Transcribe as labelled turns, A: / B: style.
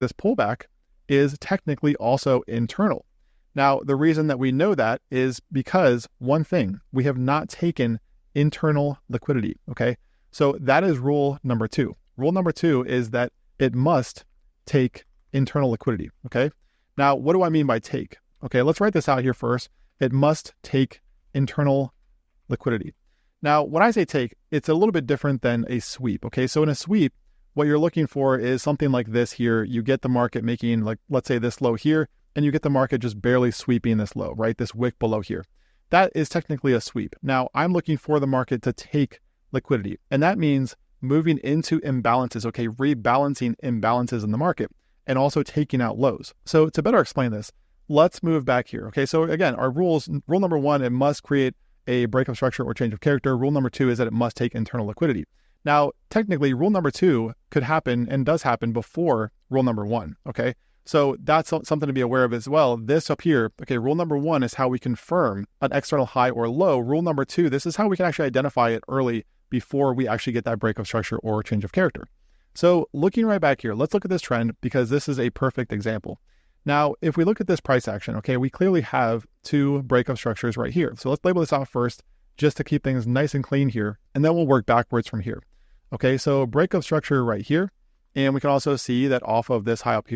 A: this pullback is technically also internal. Now, the reason that we know that is because one thing, we have not taken internal liquidity, okay? So that is rule number 2. Rule number 2 is that it must take internal liquidity, okay? Now, what do I mean by take? Okay, let's write this out here first. It must take internal liquidity. Now, when I say take, it's a little bit different than a sweep, okay? So in a sweep, what you're looking for is something like this here. You get the market making, like, let's say this low here, and you get the market just barely sweeping this low, right? This wick below here. That is technically a sweep. Now, I'm looking for the market to take liquidity, and that means moving into imbalances, okay? Rebalancing imbalances in the market, and also taking out lows. So to better explain this, let's move back here, okay? So again, our rules, rule number 1, it must create a break of structure or change of character. Rule number 2 is that it must take internal liquidity. Now, technically, rule number 2 could happen and does happen before rule number 1, okay? So that's something to be aware of as well. This up here, okay, rule number 1 is how we confirm an external high or low. Rule number 2, this is how we can actually identify it early before we actually get that break of structure or change of character. So looking right back here, let's look at this trend because this is a perfect example. Now, if we look at this price action, okay, we clearly have 2 break of structures right here. So let's label this out first just to keep things nice and clean here, and then we'll work backwards from here. Okay, so break of structure right here, and we can also see that off of this high up here,